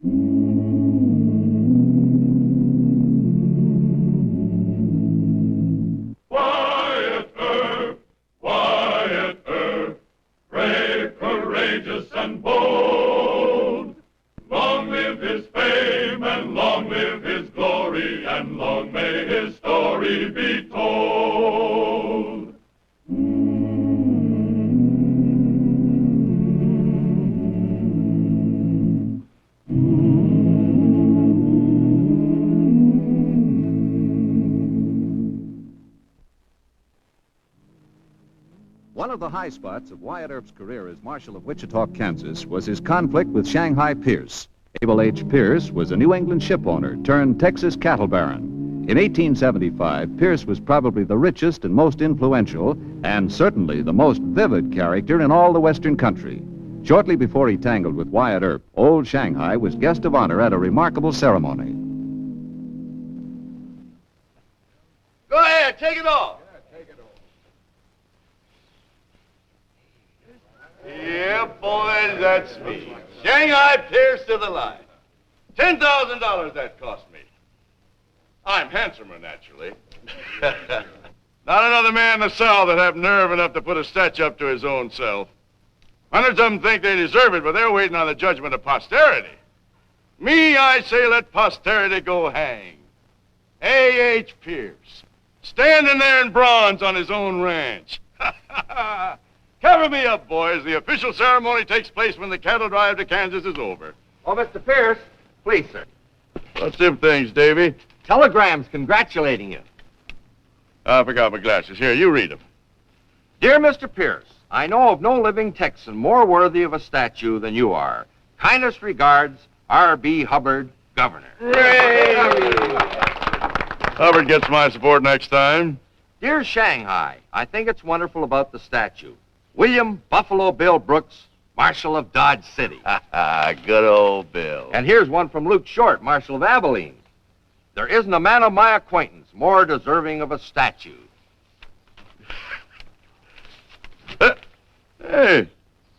Wyatt Earp, Wyatt Earp, brave, courageous, and bold. Long live his fame, and long live his glory, and long may his story be told. One of the high spots of Wyatt Earp's career as Marshal of Wichita, Kansas, was his conflict with Shanghai Pierce. Abel H. Pierce was a New England ship owner turned Texas cattle baron. In 1875, Pierce was probably the richest and most influential, and certainly the most vivid character in all the Western country. Shortly before he tangled with Wyatt Earp, old Shanghai was guest of honor at a remarkable ceremony. Go ahead, take it off. Yeah, boys, that's me. Shanghai Pierce to the line. $10,000 that cost me. I'm handsomer, naturally. Not another man in the South that have nerve enough to put a statue up to his own self. Hundreds of them think they deserve it, but they're waiting on the judgment of posterity. Me, I say let posterity go hang. A.H. Pierce, standing there in bronze on his own ranch. Cover me up, boys. The official ceremony takes place when the cattle drive to Kansas is over. Oh, Mr. Pierce. Please, sir. What's them things, Davy? Telegrams congratulating you. I forgot my glasses. Here, you read them. Dear Mr. Pierce, I know of no living Texan more worthy of a statue than you are. Kindest regards, R.B. Hubbard, Governor. Hubbard gets my support next time. Dear Shanghai, I think it's wonderful about the statue. William Buffalo Bill Brooks, Marshal of Dodge City. Good old Bill. And here's one from Luke Short, Marshal of Abilene. There isn't a man of my acquaintance more deserving of a statue. Hey,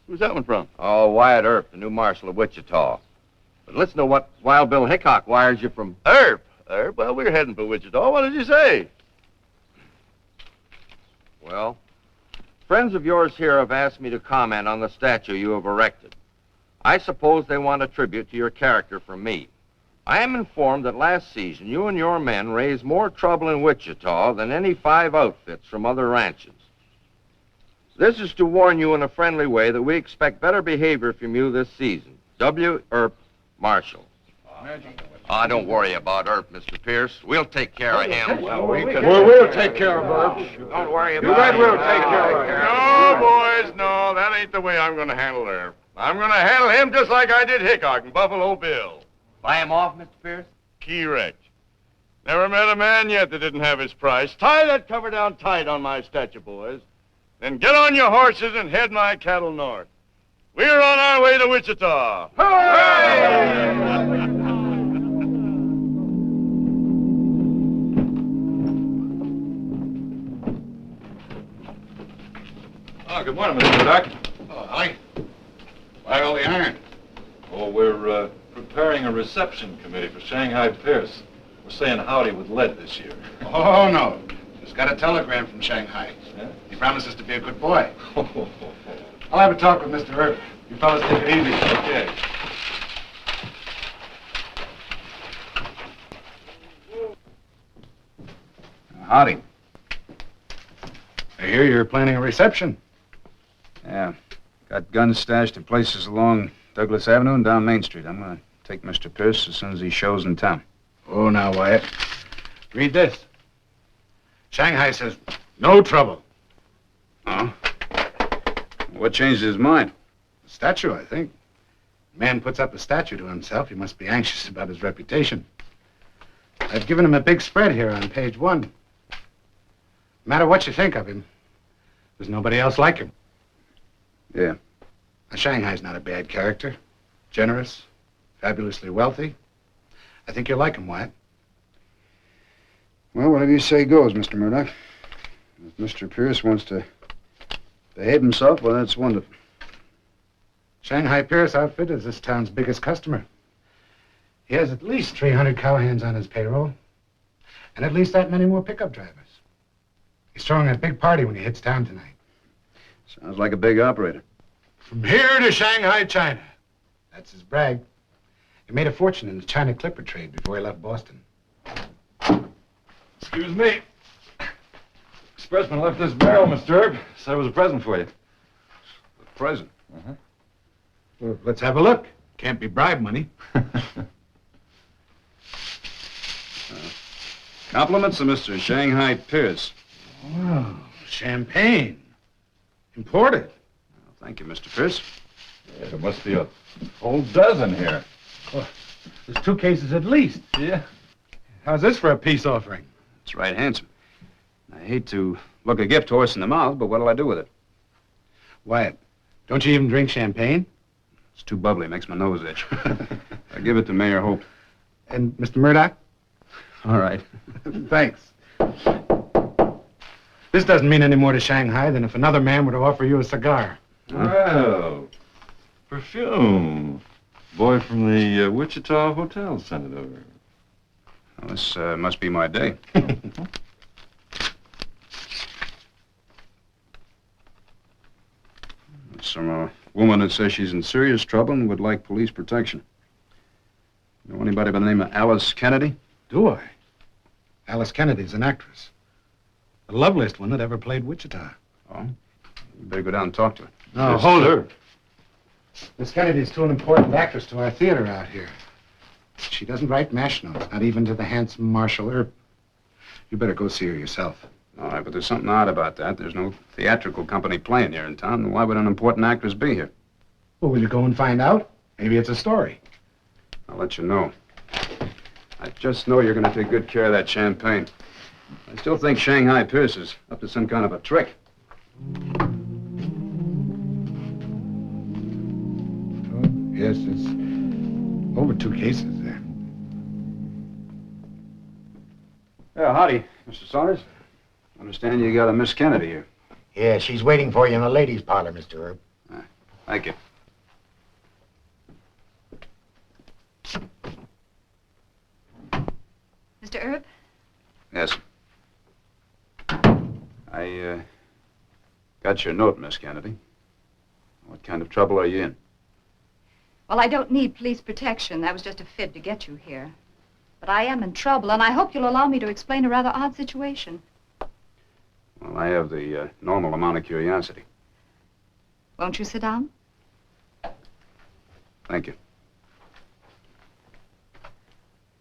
who's that one from? Oh, Wyatt Earp, the new Marshal of Wichita. But listen to what Wild Bill Hickok wires you from... Earp. Earp? Well, we're heading for Wichita. What did you say? Well, friends of yours here have asked me to comment on the statue you have erected. I suppose they want a tribute to your character from me. I am informed that last season you and your men raised more trouble in Wichita than any 5 outfits from other ranches. This is to warn you in a friendly way that we expect better behavior from you this season. W. Earp, Marshal. Don't worry about Earp, Mr. Pierce. We'll take care of him. We'll take care of Earp. Don't worry about You bet we'll take care of him. No, boys, no. That ain't the way I'm going to handle Earp. I'm going to handle him just like I did Hickok and Buffalo Bill. Buy him off, Mr. Pierce? Key wrecked. Never met a man yet that didn't have his price. Tie that cover down tight on my statue, boys. Then get on your horses and head my cattle north. We're on our way to Wichita. Hooray! Oh, good morning, Mr. Murdoch. Oh, hi. Why all the iron? Oh, we're preparing a reception committee for Shanghai Pierce. We're saying howdy with lead this year. Oh, no. Just got a telegram from Shanghai. Yeah? He promises to be a good boy. I'll have a talk with Mr. Earp. You fellas take it easy. Okay. Howdy. I hear you're planning a reception. Yeah. Got guns stashed in places along Douglas Avenue and down Main Street. I'm going to take Mr. Pierce as soon as he shows in town. Oh, now, Wyatt. Read this. Shanghai says, no trouble. Oh? What changed his mind? A statue, I think. Man puts up a statue to himself. He must be anxious about his reputation. I've given him a big spread here on page 1. No matter what you think of him, there's nobody else like him. Yeah. Now, Shanghai's not a bad character. Generous, fabulously wealthy. I think you'll like him, Wyatt. Well, whatever you say goes, Mr. Murdoch. If Mr. Pierce wants to behave himself, well, that's wonderful. Shanghai Pierce outfit is this town's biggest customer. He has at least 300 cowhands on his payroll. And at least that many more pickup drivers. He's throwing a big party when he hits town tonight. Sounds like a big operator. From here to Shanghai, China. That's his brag. He made a fortune in the China clipper trade before he left Boston. Excuse me. Expressman left this barrel, Mr. Earp. Said it was a present for you. A present? Uh-huh. Well, let's have a look. Can't be bribe money. Compliments to Mr. Shanghai Pierce. Wow, champagne. Imported. Well, thank you, Mr. Pierce. Yeah, there must be a whole dozen here. Oh, there's 2 cases at least. Yeah. How's this for a peace offering? It's right handsome. I hate to look a gift horse in the mouth, but what'll I do with it? Wyatt, don't you even drink champagne? It's too bubbly, makes my nose itch. I give it to Mayor Hope. And Mr. Murdoch? All right. Thanks. This doesn't mean any more to Shanghai than if another man were to offer you a cigar. Well, perfume. Boy from the Wichita Hotel sent it over. Well, this must be my day. It's from a woman that says she's in serious trouble and would like police protection. Know anybody by the name of Alice Kennedy? Do I? Alice Kennedy's an actress. The loveliest one that ever played Wichita. Oh? You better go down and talk to her. No, Yes, hold sir. her. Miss Kennedy's too an important actress to our theater out here. She doesn't write mash notes, not even to the handsome Marshal Earp. You better go see her yourself. All right, but there's something odd about that. There's no theatrical company playing here in town. Why would an important actress be here? Well, will you go and find out? Maybe it's a story. I'll let you know. I just know you're going to take good care of that champagne. I still think Shanghai Pierce is up to some kind of a trick. Oh, yes, it's over 2 cases there. Yeah, howdy, Mr. Saunders. Understand you got a Miss Kennedy here. Yeah, she's waiting for you in the ladies' parlor, Mr. Earp. Thank you. Mr. Earp? Yes. I got your note, Miss Kennedy. What kind of trouble are you in? Well, I don't need police protection. That was just a fib to get you here. But I am in trouble, and I hope you'll allow me to explain a rather odd situation. Well, I have the normal amount of curiosity. Won't you sit down? Thank you.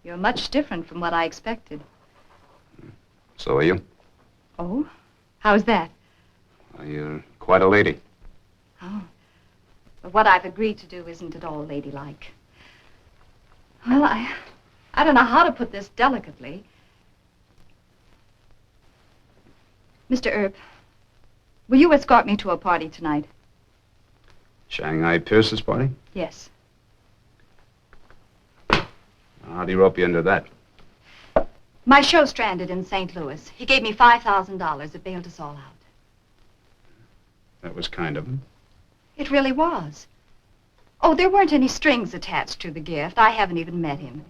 You're much different from what I expected. So are you? Oh? How's that? Well, you're quite a lady. Oh. But what I've agreed to do isn't at all ladylike. Well, I don't know how to put this delicately. Mr. Earp, will you escort me to a party tonight? Shanghai Pierce's party? Yes. How'd he rope you into that? My show stranded in St. Louis. He gave me $5,000. It bailed us all out. That was kind of him. It really was. Oh, there weren't any strings attached to the gift. I haven't even met him.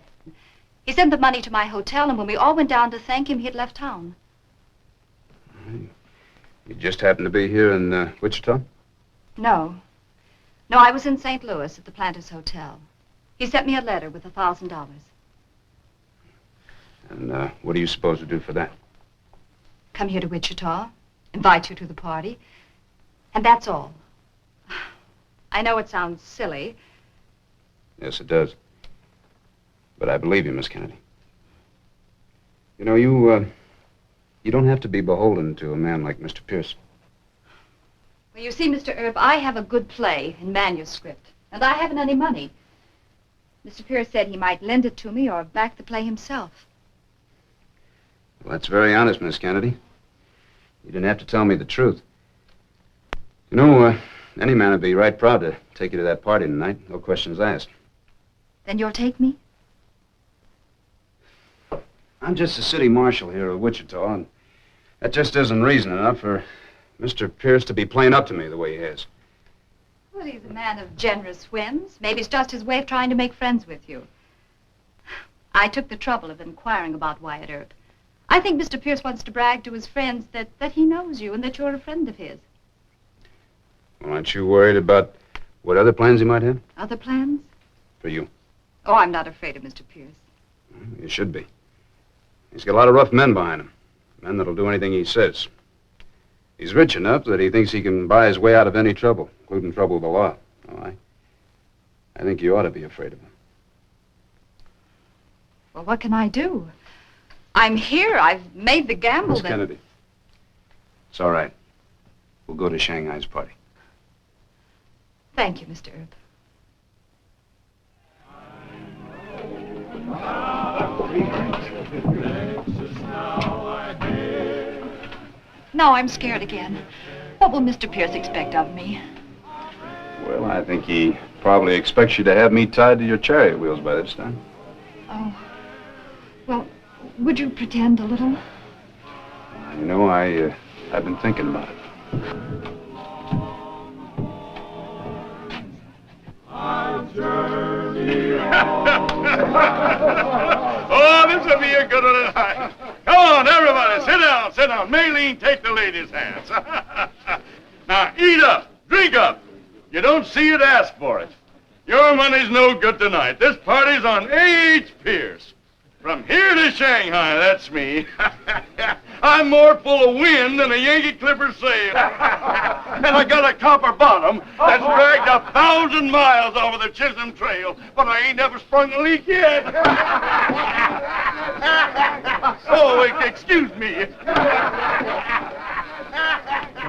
He sent the money to my hotel, and when we all went down to thank him, he had left town. You just happened to be here in Wichita? No. No, I was in St. Louis at the Planters Hotel. He sent me a letter with $1,000. And what are you supposed to do for that? Come here to Wichita, invite you to the party, and that's all. I know it sounds silly. Yes, it does. But I believe you, Miss Kennedy. You know, you don't have to be beholden to a man like Mr. Pierce. Well, you see, Mr. Earp, I have a good play in manuscript, and I haven't any money. Mr. Pierce said he might lend it to me or back the play himself. Well, that's very honest, Miss Kennedy. You didn't have to tell me the truth. You know, any man would be right proud to take you to that party tonight. No questions asked. Then you'll take me? I'm just the city marshal here of Wichita, and that just isn't reason enough for Mr. Pierce to be playing up to me the way he has. Well, he's a man of generous whims. Maybe it's just his way of trying to make friends with you. I took the trouble of inquiring about Wyatt Earp. I think Mr. Pierce wants to brag to his friends that he knows you and that you're a friend of his. Well, aren't you worried about what other plans he might have? Other plans? For you? Oh, I'm not afraid of Mr. Pierce. You should be. He's got a lot of rough men behind him. Men that'll do anything he says. He's rich enough that he thinks he can buy his way out of any trouble, including trouble with the law. Oh, I think you ought to be afraid of him. Well, what can I do? I'm here. I've made the gamble. Miss Kennedy. It's all right. We'll go to Shanghai's party. Thank you, Mr. Earp. Now I'm scared again. What will Mr. Pierce expect of me? Well, I think he probably expects you to have me tied to your chariot wheels by this time. Oh. Well, would you pretend a little? You know, I've been thinking about it. Oh, this will be a good one tonight. Come on, everybody, sit down, sit down. Maylene, take the ladies' hands. Now, eat up, drink up. You don't see it, ask for it. Your money's no good tonight. This party's on A.H. Pierce. From here to Shanghai, that's me. I'm more full of wind than a Yankee Clipper sail. And I got a copper bottom that's dragged 1,000 miles over the Chisholm Trail, but I ain't never sprung a leak yet. Oh, excuse me.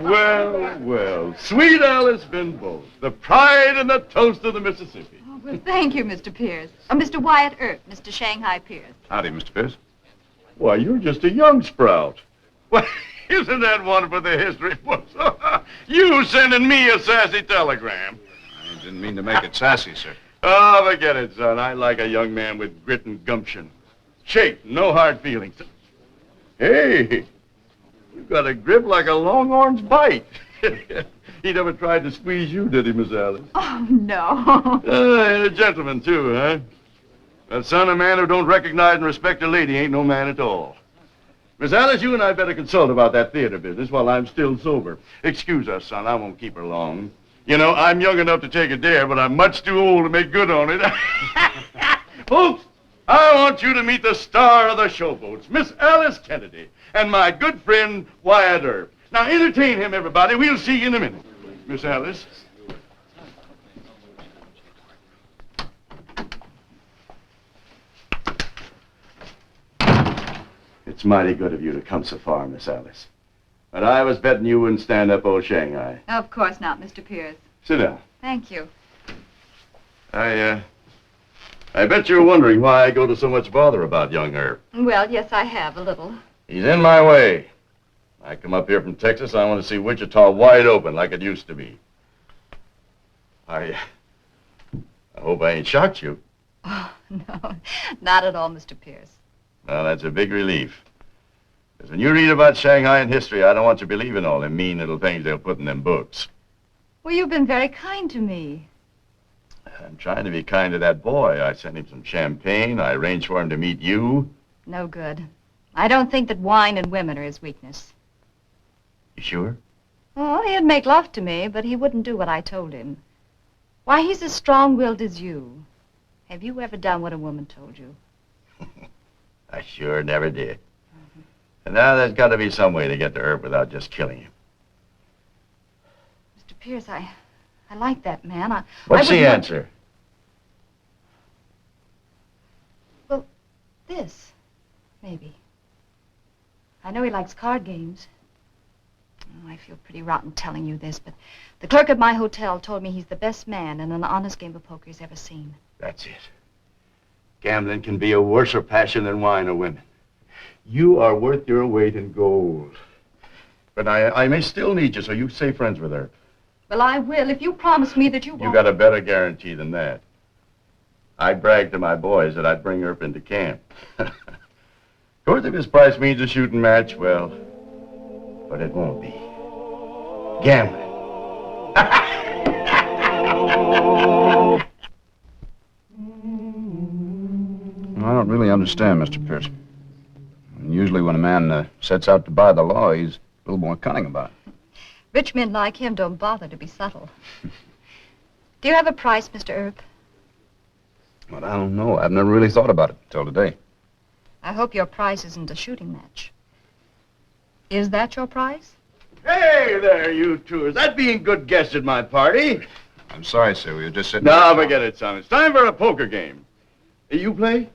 Well, well, sweet Alice Benbow, the pride and the toast of the Mississippi. Oh, well, thank you, Mr. Pierce. Mr. Wyatt Earp, Mr. Shanghai Pierce. Howdy, Mr. Pierce. Why, you're just a young sprout. Well, isn't that wonderful, the history books? You sending me a sassy telegram. I didn't mean to make it sassy, sir. Oh, forget it, son. I like a young man with grit and gumption. Shake, no hard feelings. Hey, you've got a grip like a longhorn's bite. He never tried to squeeze you, did he, Miss Alice? Oh, no. And a gentleman, too, huh? But, son, a man who don't recognize and respect a lady ain't no man at all. Miss Alice, you and I better consult about that theater business while I'm still sober. Excuse us, son. I won't keep her long. You know, I'm young enough to take a dare, but I'm much too old to make good on it. Folks, I want you to meet the star of the showboats, Miss Alice Kennedy, and my good friend, Wyatt Earp. Now, entertain him, everybody. We'll see you in a minute. Miss Alice. It's mighty good of you to come so far, Miss Alice. But I was betting you wouldn't stand up old Shanghai. Of course not, Mr. Pierce. Sit down. Thank you. I bet you're wondering why I go to so much bother about young Earp. Well, yes, I have, a little. He's in my way. I come up here from Texas, I want to see Wichita wide open like it used to be. I hope I ain't shocked you. Oh, no, not at all, Mr. Pierce. Well, that's a big relief. Because when you read about Shanghai in history, I don't want you believing all them mean little things they'll put in them books. Well, you've been very kind to me. I'm trying to be kind to that boy. I sent him some champagne. I arranged for him to meet you. No good. I don't think that wine and women are his weakness. You sure? Oh, he'd make love to me, but he wouldn't do what I told him. Why, he's as strong-willed as you. Have you ever done what a woman told you? I sure never did. And now there's got to be some way to get to Earp without just killing him. Mr. Pierce, I like that man. What's I the answer? Well, this, maybe. I know he likes card games. Oh, I feel pretty rotten telling you this, but the clerk at my hotel told me he's the best man in an honest game of poker he's ever seen. That's it. Gambling can be a worser passion than wine or women. You are worth your weight in gold. But I may still need you, so you stay friends with her. Well, I will, if you promise me that you won't. You got a better guarantee than that. I bragged to my boys that I'd bring Earp into camp. Of course, if his price means a shooting match, well, but it won't be. Gambling. All don't really understand, Mr. Pierce. And usually when a man sets out to buy the law, he's a little more cunning about it. Rich men like him don't bother to be subtle. Do you have a price, Mr. Earp? But I don't know. I've never really thought about it till today. I hope your price isn't a shooting match. Is that your price? Hey there, you two. Is that being good guests at my party? I'm sorry, sir. We were just sitting... No, forget it, son. It's time for a poker game. You play?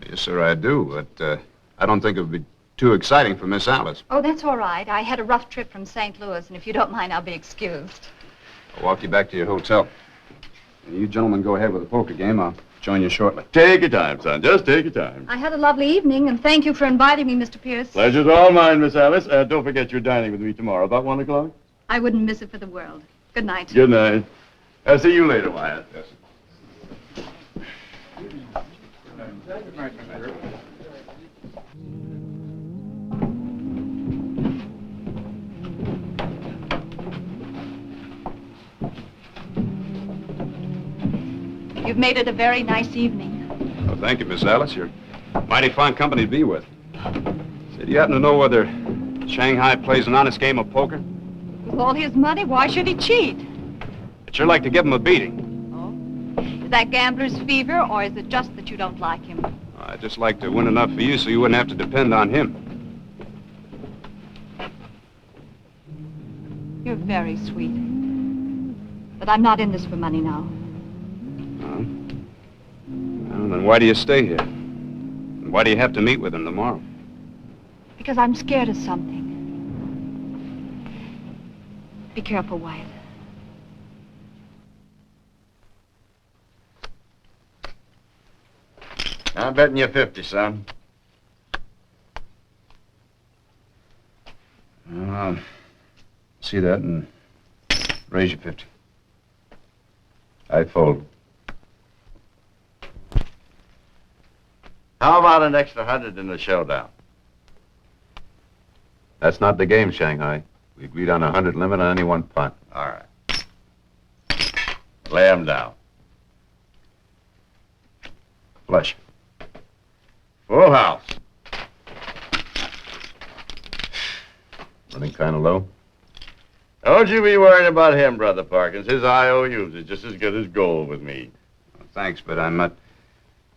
Yes, sir, I do. But I don't think it would be too exciting for Miss Alice. Oh, that's all right. I had a rough trip from St. Louis, and if you don't mind, I'll be excused. I'll walk you back to your hotel. You gentlemen go ahead with the poker game. I'll join you shortly. Take your time, son. Just take your time. I had a lovely evening, and thank you for inviting me, Mr. Pierce. Pleasure's all mine, Miss Alice. Don't forget you're dining with me tomorrow, about 1 o'clock. I wouldn't miss it for the world. Good night. Good night. I'll see you later, Wyatt. Yes. You've made it a very nice evening. Well, thank you, Miss Alice. You're mighty fine company to be with. Say, do you happen to know whether Shanghai plays an honest game of poker? With all his money, why should he cheat? I'd sure like to give him a beating. Oh? Is that gambler's fever, or is it just that you don't like him? I'd just like to win enough for you so you wouldn't have to depend on him. You're very sweet. But I'm not in this for money now. Well, then why do you stay here? And why do you have to meet with him tomorrow? Because I'm scared of something. Be careful, Wyatt. I'm betting you 50, son. I'll see that and raise you 50. I fold. How about an extra 100 in the showdown? That's not the game, Shanghai. We agreed on a 100 limit on any one pot. All right. Lay 'em down. Flush. Full house. Running kind of low. Don't you be worrying about him, Brother Parkins. His IOUs are just as good as gold with me. Well, thanks, but I'm not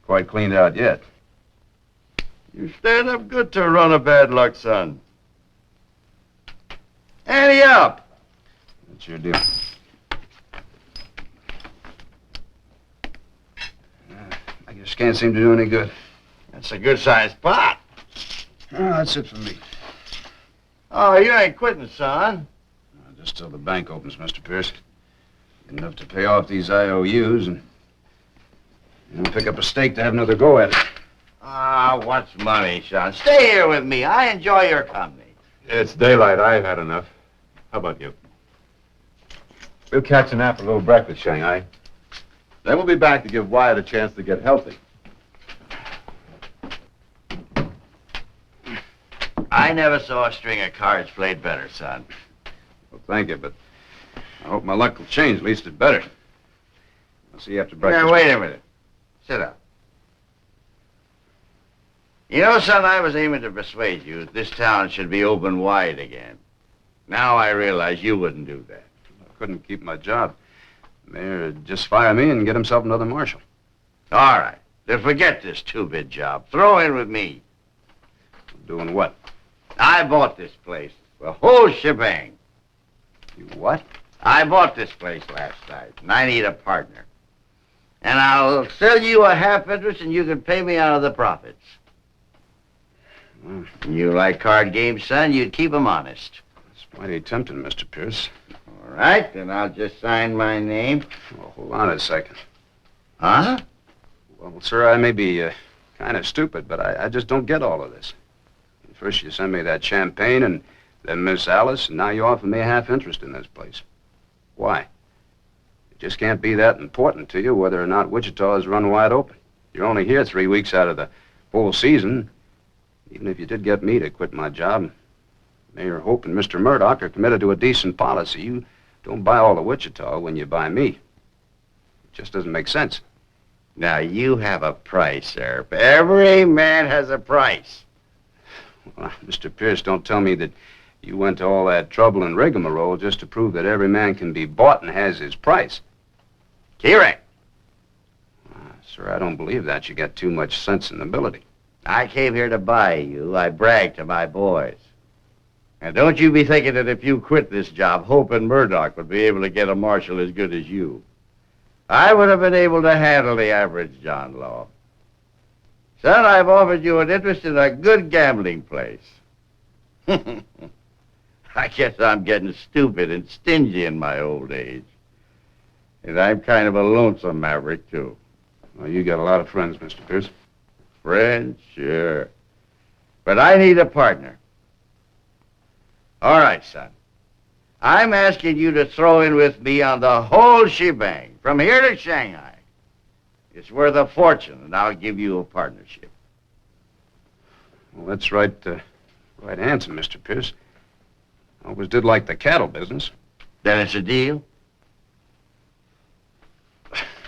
quite cleaned out yet. You stand up good to a run of bad luck, son. Ante up. That's your deal. I guess can't seem to do any good. That's a good-sized pot. Oh, that's it for me. Oh, you ain't quitting, son. Just till the bank opens, Mr. Pierce. Enough to pay off these IOUs and pick up a stake to have another go at it. Ah, what's money, son? Stay here with me. I enjoy your company. It's daylight. I've had enough. How about you? We'll catch a nap for a little breakfast, Shanghai. Then we'll be back to give Wyatt a chance to get healthy. I never saw a string of cards played better, son. Well, thank you, but I hope my luck will change. At least it better. I'll see you after breakfast. Now, wait a minute. Sit down. You know, son, I was aiming to persuade you that this town should be open wide again. Now I realize you wouldn't do that. I couldn't keep my job. The mayor would just fire me and get himself another marshal. All right. Then forget this two-bit job. Throw in with me. Doing what? I bought this place. The whole shebang. You what? I bought this place last night, and I need a partner. And I'll sell you a half interest, and you can pay me out of the profits. You like card games, son? You'd keep 'em honest. It's mighty tempting, Mr. Pierce. All right, then I'll just sign my name. Well, hold on a second. Huh? Well, sir, I may be kind of stupid, but I just don't get all of this. First you send me that champagne, and then Miss Alice, and now you offer me a half interest in this place. Why? It just can't be that important to you whether or not Wichita is run wide open. You're only here 3 weeks out of the whole season. Even if you did get me to quit my job, Mayor Hope and Mr. Murdoch are committed to a decent policy. You don't buy all of Wichita when you buy me. It just doesn't make sense. Now, you have a price, Earp. Every man has a price. Well, Mr. Pierce, don't tell me that you went to all that trouble and rigmarole just to prove that every man can be bought and has his price. Correct. Sir, I don't believe that. You got too much sense and ability. I came here to buy you. I bragged to my boys. And don't you be thinking that if you quit this job, Hope and Murdoch would be able to get a marshal as good as you. I would have been able to handle the average John Law. Son, I've offered you an interest in a good gambling place. I guess I'm getting stupid and stingy in my old age. And I'm kind of a lonesome maverick, too. Well, you got a lot of friends, Mr. Pierce. Friends? Sure. But I need a partner. All right, son. I'm asking you to throw in with me on the whole shebang, from here to Shanghai. It's worth a fortune, and I'll give you a partnership. Well, that's right handsome, Mr. Pierce. I always did like the cattle business. Then it's a deal?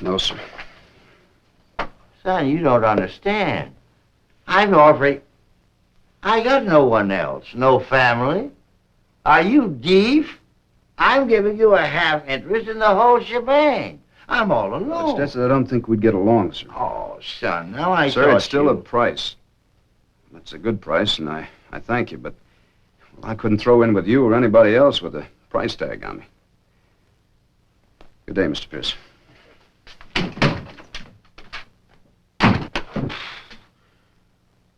No, sir. Son, you don't understand. I'm offering... I got no one else, no family. Are you deaf? I'm giving you a half interest in the whole shebang. I'm all alone. That's I don't think we'd get along, sir. Oh, son, now I Sir, thought it's still you... a price. That's a good price, and I thank you, but I couldn't throw in with you or anybody else with a price tag on me. Good day, Mr. Pierce.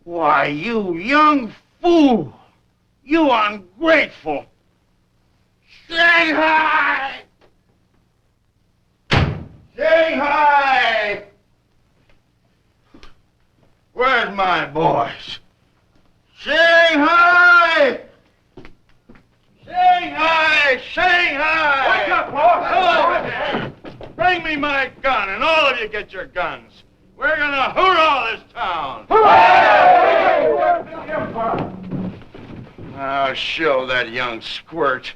Why, you young fool! You ungrateful! Shanghai! Shanghai! Where's my boys? Shanghai! Shanghai! Shanghai! Wake up, boss! Hello! Bring me my gun, and all of you get your guns. We're gonna hoorah this town. I'll show that young squirt.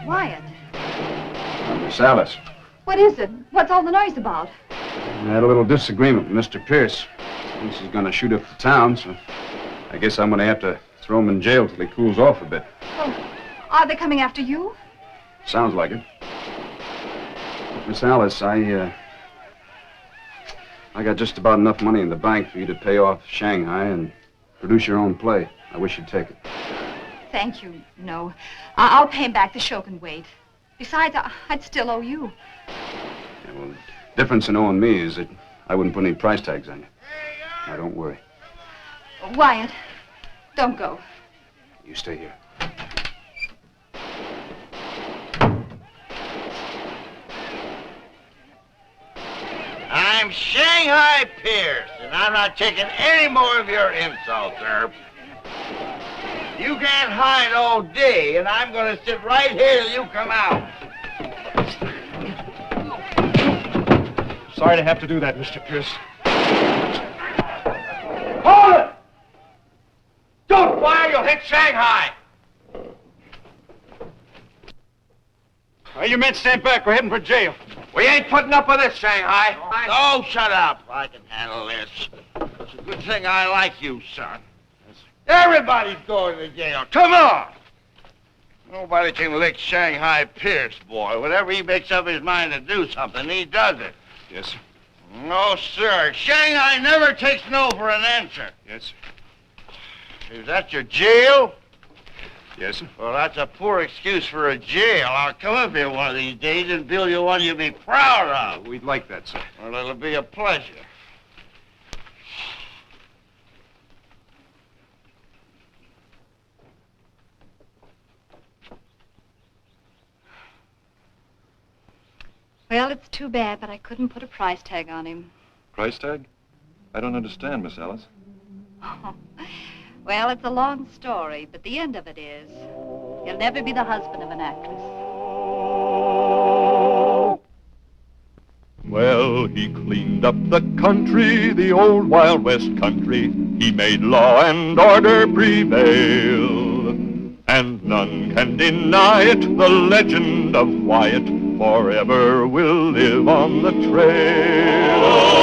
Wyatt, Miss Alice, what is it? What's all the noise about? I had a little disagreement with Mr. Pierce. Thinks he's going to shoot up the town, so I guess I'm going to have to throw him in jail till he cools off a bit. Oh, are they coming after you? Sounds like it. Miss Alice, I got just about enough money in the bank for you to pay off Shanghai and produce your own play. I wish you'd take it. Thank you. No. I'll pay him back. The show can wait. Besides, I'd still owe you. Yeah, well, the difference in owing me is that I wouldn't put any price tags on you. Now, don't worry. Wyatt, don't go. You stay here. I'm Shanghai Pierce, and I'm not taking any more of your insults, Earp. You can't hide all day, and I'm going to sit right here till you come out. Sorry to have to do that, Mr. Pierce. Hold it! Don't fire, you'll hit Shanghai! You men stand back. We're heading for jail. We ain't putting up with this, Shanghai. Oh, shut up. I can handle this. It's a good thing I like you, son. Everybody's going to jail. Come on! Nobody can lick Shanghai Pierce, boy. Whenever he makes up his mind to do something, he does it. Yes, sir. No, sir. Shanghai never takes no for an answer. Yes, sir. Is that your jail? Yes, sir. Well, that's a poor excuse for a jail. I'll come up here one of these days and build you one you'll be proud of. We'd like that, sir. Well, it'll be a pleasure. Well, it's too bad, but I couldn't put a price tag on him. Price tag? I don't understand, Miss Alice. Oh. Well, it's a long story, but the end of it is he'll never be the husband of an actress. Well, he cleaned up the country, the old Wild West country. He made law and order prevail. and none can deny it. The legend of Wyatt forever will live on the trail.